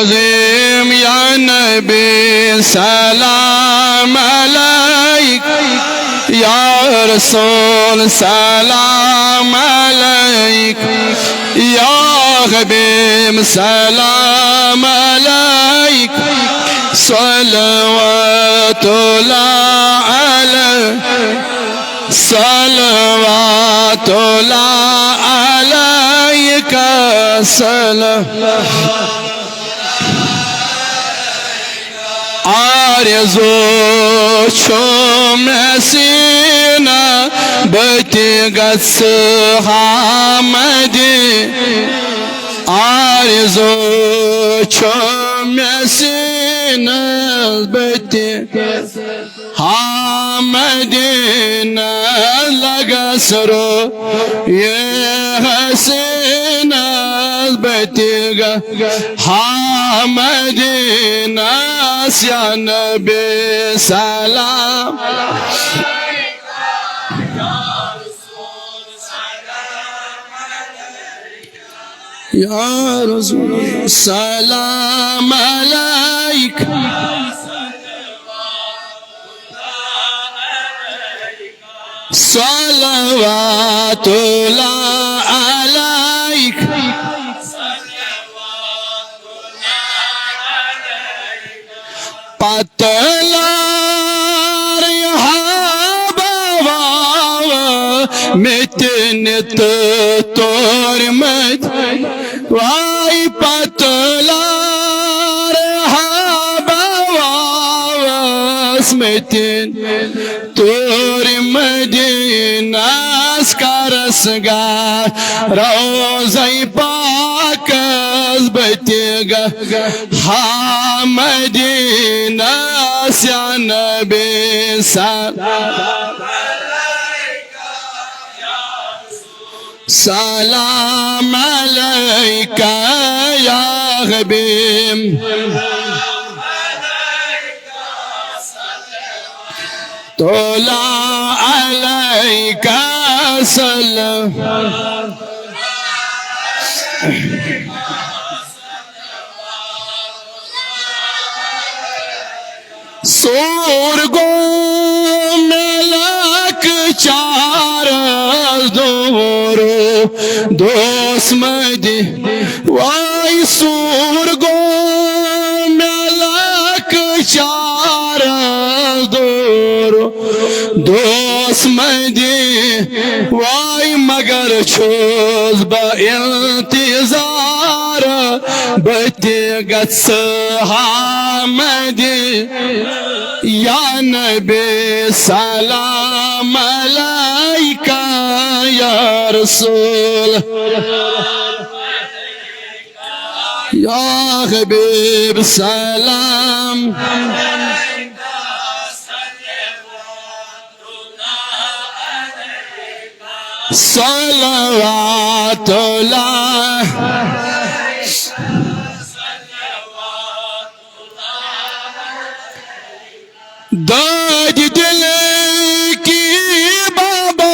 عظيم يا نبي سلام عليك يا رسول سلام عليك يا حبيب سلام عليك صلوات الله عليك صلوات الله عليك سلام آرزو شوم سينا بتغس حمدي آرزو شوم سينا بتغس حمدنا لغسرو يا حسينا بتغس حمدنا يا نبي سلام يا رسول سلام عليك صلوات الله عليك Patlar hava metnet tormet vay patlar hava metin tormedinas karasgar rozay pakas betiga Hamadina ya Nabi salam salam alayka ya Habib tola alayka salam Sorgo melak çaraz doğru dostmedi Vay sorgo melak çaraz doğru dostmedi Vay magar çöz ba intizar Betigat sahamedi Ya Nabi salam alayka ya Resul Ya Habib salam Salavatullah Dad dil ki baba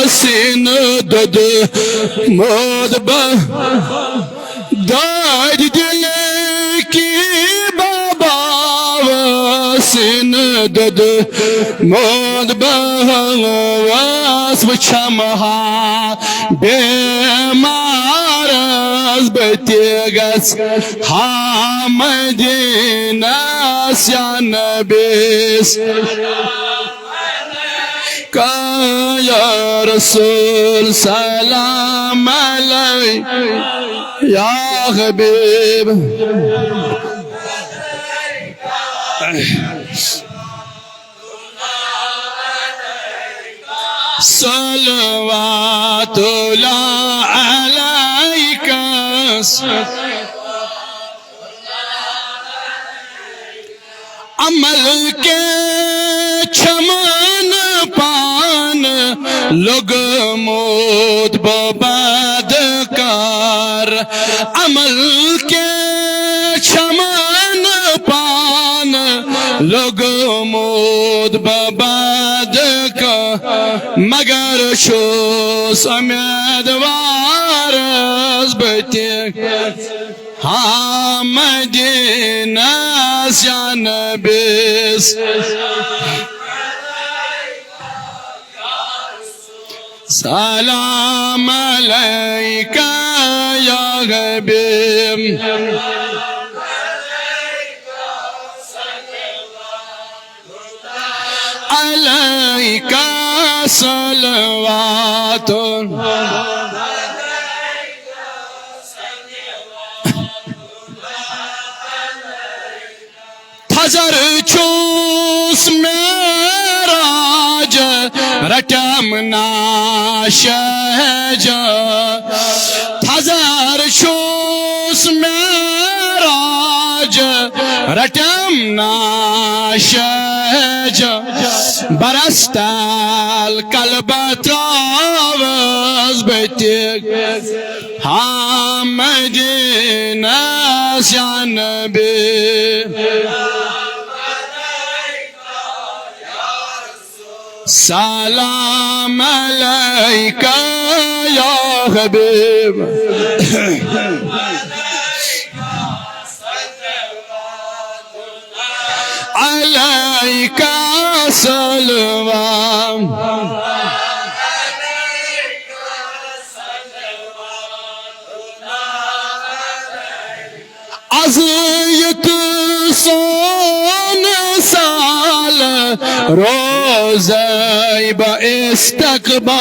sin dad modba Dad dil ki baba sin dad modba wasbchamaha bemaraz betigas hamadina ya Nabi ya Rasul salam alayk ya Habib Salavatullah alayka अमल के चमन पान लोग मोद बबाद car अमल के चमन पान लोग मोद बबाद का मगर show समेदवार बते हाँ मदीना या नबी सलाम अलैका या हबीब अलैका सलवातुन हज़र चूस मेराज रटम नाशहज हज़र चूस मेराज रटम नाशहज बरस्ताल कलबत्रावज बेतिक हाँ मदीना या नबी सलाम अलैका या हबीब अलैका सलवाम अज़यत सोन साल रोज़ाई बइस्तक़बाल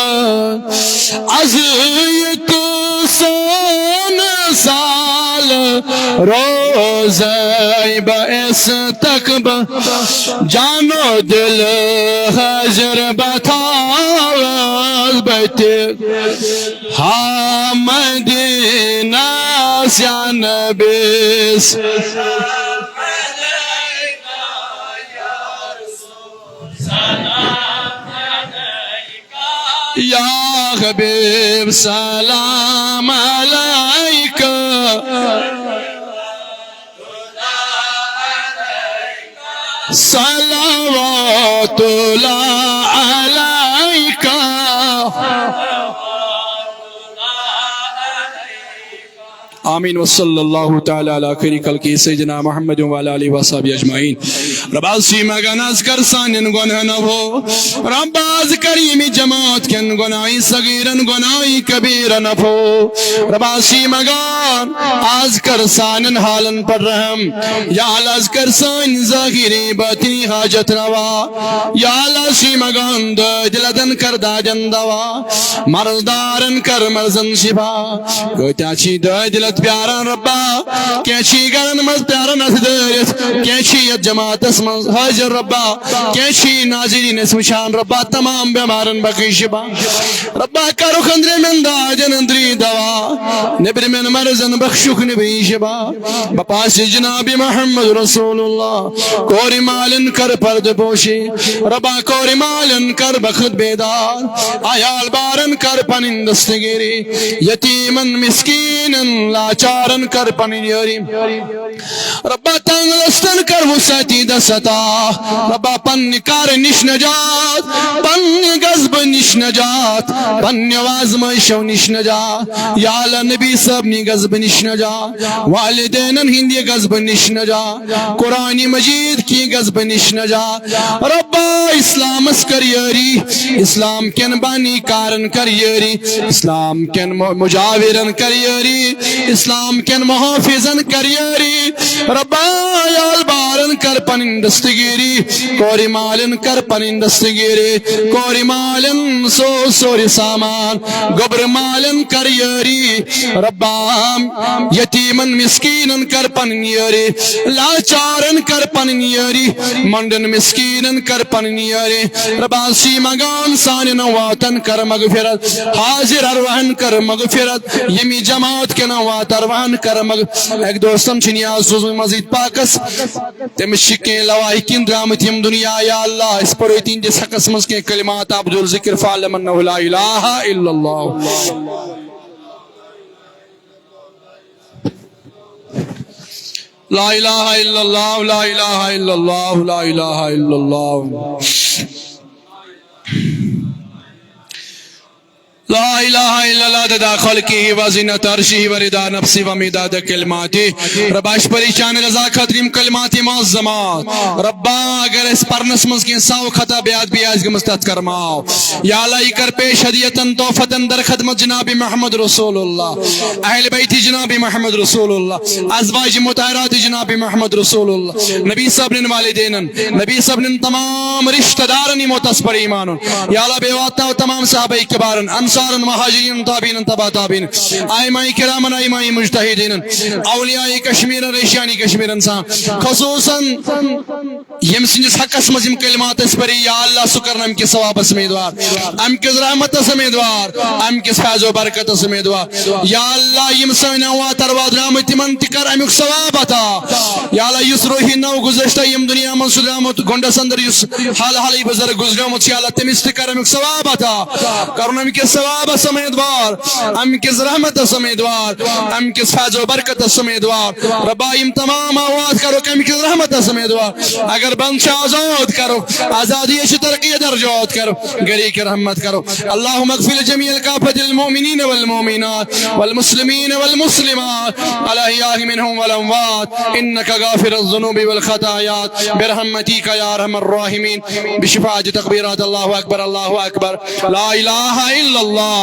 अज़यत सोन साल रोज़ाई बइस्तक़बाल जानो दिल हज़र बतावज़ बैठे हाँ मदीना या नबी या हबीब सलाम अलैका सलावतुल्लाह अलैका आमीन वसल्लल्लाहु तआला अला खैरि खल्क़ि सय्यिदना मुहम्मद व अला आलिहि व सहबिहि अजमईन रब्बासी मगनस कर सानिन गुनाह न हो रब्बाज करीम जमात केन गुनाही सगीरन गुनाही कबीर न हो रब्बासी मगन आज कर सानिन हालन पर रहम या अल्लाह कर सान ज़ाहिरी बातिनी हाजत रवा या अल्लाह सी मगन दिलदन कर दाजन दवा मर्दारन कर मर्जन शिफा गोताची दिलत प्यारा रब्बा कैची गरन मज प्यारा नसदरिस कैची जमात मज हाजिर रब्बा कैची नाज़रीन सुशान रब्बा तमाम बीमारन बकी शिफा रब्बा करो खंदरे में दाजन अंदरी दवा निब्र में मर्जन बख्शुक नबी शिफा बपास जनाब मोहम्मद रसूलुल्लाह कोरी मालन कर पर्द पोशी रब्बा कोरी मालन कर बखत बेदार आयाल बारन कर पनिंदस्तगिरी यतीमन मिस्कीनन लाचारन कर पनियरी रब्बा तंगस्तन कर वसती दसता रब्बा पन्निकार निश नजात पन्नि गज़ब निश नजात पन्नवाज मैशव निश नजात या अल्लाह नबी सब नि गज़ब निश नजात वालिदैन हिंदी गज़ब निश नजात कुरानी मजीद की गज़ब निश नजात रब्बा इस्लाम करियरी इस्लाम केन बानी कारन करियरी इस्लाम केन मुजाविरन करियरी इस्लाम केन मुहाफिजन करियरी रब्बा याल बारन कर पनिन दस्तगिरी कोरी मालन कर पनिन दस्तगिरी कोरी मालन सोरी सामान गोबर मालन करियरी रब्बा यतीमन मिस्कीनन कर पनियरी लाचारन कर पनियरी मंडन मिस्कीनन कर पनियरी रब्बा सी मगान सानिन वातन कर मगफिरत हाजिर अरवाहन कर मगफिरत यमी जमात के नवात अरवाहन कर मग एक दोस्तम छिनियाज सुज़ मजीद पाकस तमिस के लवाही किन द्रामत यम दुनिया या अल्लाह इस पर तीन जिस हकस मस के कलिमात अब्दुल जिक्र फालमन ला इलाहा इल्लल्लाह ला इलाहा इल्लल्लाह ला इलाहा इल्लल्लाह ला इलाहा इल्लल्लाह لا इलाहा इल्लल्लाह ददा खल्क़िही व ज़ीनत अर्शिही व रिदा नफ्सी व मिदाद कलिमातिही। रब्बाश परेशान रज़ा खतरीम कलिमाति मुअज़्ज़मात। रब्बा अगर इस परनस मज़ की साव खता ब्याद बियाज के मुस्तत करमाओ या अल्लाह ये कर पेश हदियतन तोहफतन दर खदमत जनाब मोहम्मद रसूलुल्लाह अहल बैत जनाब मोहम्मद रसूलुल्लाह अज़वाज मुतहरात जनाब मोहम्मद रसूलुल्लाह नबी सबन वालिदैन नबी सबन तमाम रिश्तेदारन मुतस पर ईमान या अल्लाह बेवाता तमाम सहाबा किबारन अंसारन महाजिरीन ताबीन तबा ताबीन आइमाई किरामन आइमाई मुज्तहिदीन औलियाए कश्मीर रेशियानी कश्मीर इंसान खसूसन यम सिंस हकस मजिम कलिमात पर या अल्लाह सुकरन अम के सवाब समेदवार अम के रहमत समेदवार अम के फैज़ो बरकत समेदवार या अल्लाह यम सन वा तरवाद रामत मन तिकर अमुक सवाब अता या अल्लाह युस रोही नौ गुज़श्ता यम दुनिया मन सुदामत गोंडस अंदर युस हाल हाल बुजुर्ग गुजरमत या अल्लाह तमिस तिकर अमुक सवाब अता करुन अम के सवाब समेदवार अम के रहमत समेदवार अम के फैज़ो बरकत समेदवार रब्बा यम तमाम आवाज करो कम के रहमत समेदवार अगर बंद आजाद करो आजादी तरक्की दर्जात करो गरी के रहमत करो अल्लाहुम्मा अग़फ़िर जमीअल काफ़िल मोमिनीन वल मोमिनात वल मुस्लिमीन वल मुस्लिमात अल अहयाइ मिनहुम वल अमवात इन्नका गाफ़िरुज़ ज़ुनूबि वल ख़तायात बिरहमतिका या अरहमर राहिमीन बिशिफ़ाअति तकबीरात अल्लाहु अकबर ला इलाहा इल्लल्लाह।